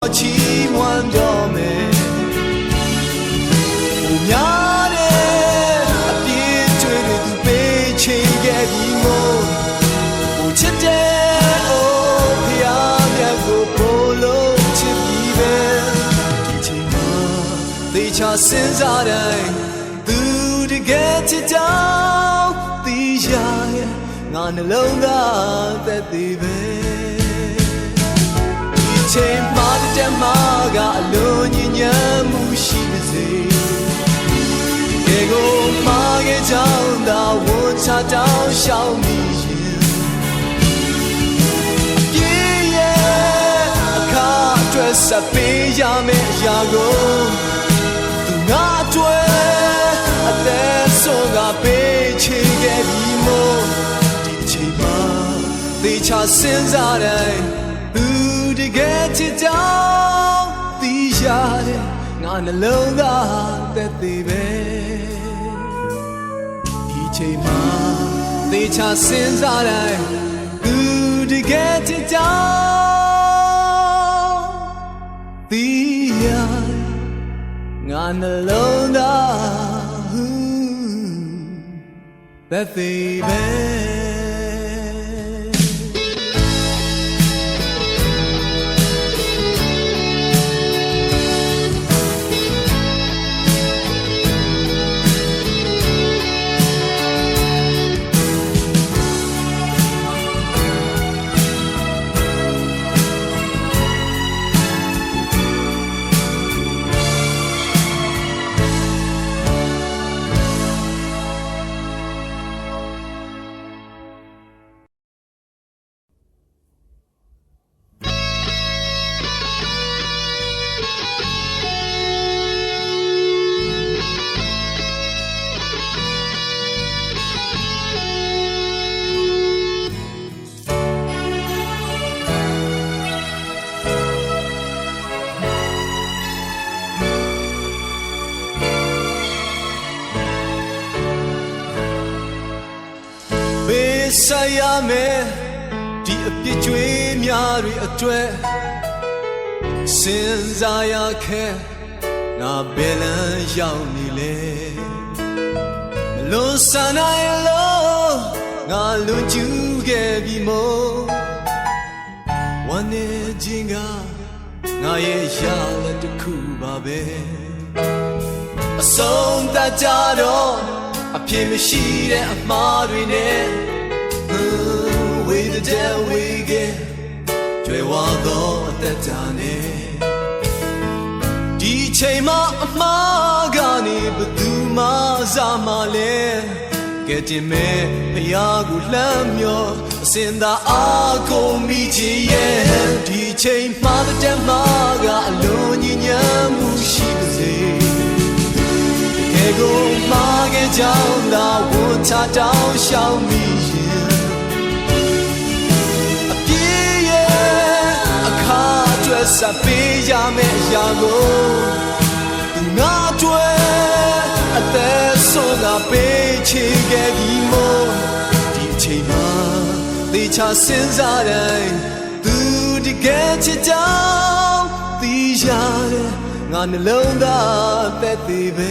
ချီးမွမ်းတော်မယ်ဘုရားတဲ့အပြည့်ကျွေးတွေသူပေးချေခဲ့ပြီးမို့ဘုချစ်တဲ့အိုးဖျားမြတ်ကိုပို့လို့ချစ်ပြီးပဲဒီချိန်မှာသေချာစဉ်းစားတိုင်းသူတကယ်ချစ်ကြောင်းသိရရဲ့ငါနှလုံးသားသက်သေးပဲချိန်မှာတဲ့မှာကအလုံးညဉ့်ညမ်းမှုရှိပါစေဒီကိုမှာခဲ့ကြောင်းသာဝန်ချတောင်းရှောင်မိရင်ပြေးရဲ့အခါအတွက်ဆက်ပေးရမယ့်အရာကိုသူငါအတွက်အသက်ဆုံးကပေးချေခဲ့ပြီးမို့ဒီချိန်မှာသေချာစဉ်းစားတိုင်းတကယ်ချစ်ကြောင်းသိရတယ်ငါနှလုံးသားသက်သေးပဲဒီချိန်မှာသေချာစဉ်းစားတိုင်းသူတကယ်ချစ်ကြောင်းသိရတယ်ငါနှလုံးသားသက်သေးပဲဆက်ရမယ်ဒီအပြစ်ကြွေးများတွေအတွက်စဉ်းစားရခဲ့ငါဘယ်လမ်းရောက်နေလဲမလွန်ဆန်နိုင်လို့ငါလွန်ကျူးခဲ့ပြီမို့ဝမ်းနေခြင်းကငါရဲ့ရလက်တစ်ခုပါပဲအဆုံးသတ်ကြတော့အပြစ်မရှိတဲ့အမှားတွေနဲ့With the day we get ကြွယ်ဝသောအသက်တာနဲ့ဒီချိန်မှာအမှားကနေဘယ်သူမှစားမလဲကဲတင်မဲ့ဖယားကိုလှမ်းမြော်အစင်သာအားကိုမိချင်ရဲ့ဒီချိန်မှာတဲ့မှာကအလုံးညဉ့်ညမ်းမှုရှိပါစေကဲကိုမှာခဲ့ကြောင်းသာဝန်ချတောင်းရှောင်မိဆက်ပေးရမယ့်အရာကိုသူငါတွေ့အသက်ဆုံးကပေးချေခဲ့ပြီးမို့ဒီချိန်မှာသေချာစဉ်းစားတိုင်းသူတကယ်ချစ်ကြောင်းသိရတယ်ငါနှလုံးသားသက်သေးပဲ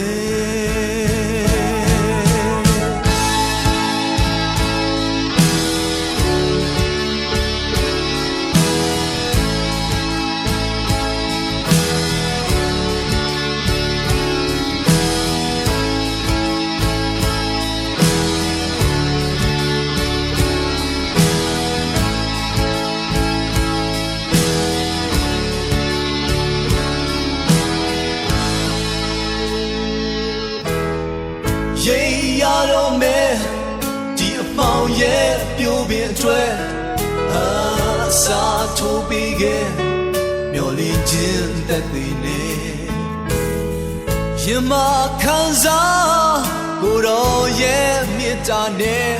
ရတော့မယ်ဒီအပေါင်းရဲ့ပြိုးပင်အတွက်အစာထိုးပြီးခဲ့မျော်လင့်ခြင်းသက်သေနဲ့ရင်မခံစားကိုယ်တော်ရဲ့မေတ္တာနဲ့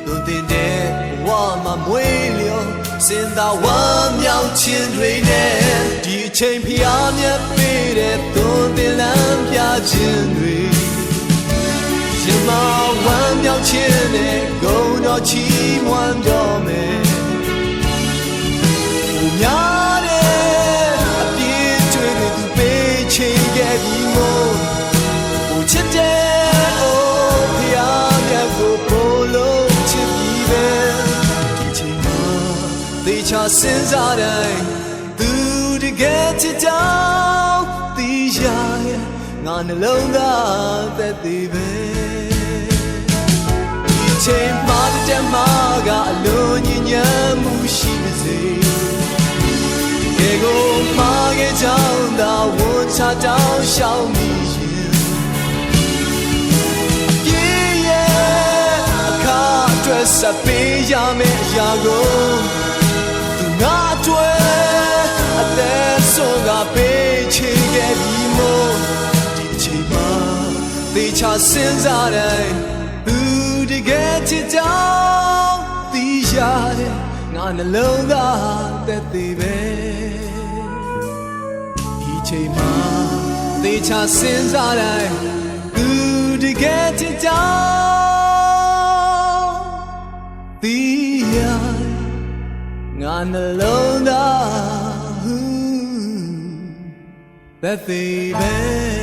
သွန်သင်တဲ့ဘဝမှာမွေးလျော်စင်သာဝမ်းမြောက်ခြင်းတွေနဲ့ဒီအချိန်ဖျားမြတ်ပေးတဲ့သွန်သင်လမ်းပြခြင်းတွေရှင်မဝမ်းမြောက်ခြင်းနဲ့ဂုဏ်တော်ချီးမွမ်းတော်မယ်ဘုရား စဉ်းစားတိုင်းသူတကယ်ချစ်ကြောင်းသိရရဲ့ငါနှလုံးသားသက်သေပဲဒီချိန်မှတဲ့မှာကအလုံးညဉ့်ညမ်းမှုရှိပါစေကဲကိုမှားခဲ့ကြောင်းသာဝန်ချတောင်းရှောင်မိရင်ပြေးရဲ့အခါအတွက်ဆက်ပေးရမယ့်အရာကိုသူငါအတွက်အသက်ဆုံးကပေးချင်ခဲ့ပြီမို့ဒီအချိန်မှာသေချာစဉ်းစားတိုင်းသူတကယ်ချစ်ကြောင်းသိရတယ်ငါနှလုံးသားသက်သေပဲဒီချိန်မှာသေချာစဉ်းစားတိုင်းသူတကယ်ချစ်ကြောင်းသိရတယ်ငါနှလုံးသားသက်သေပဲ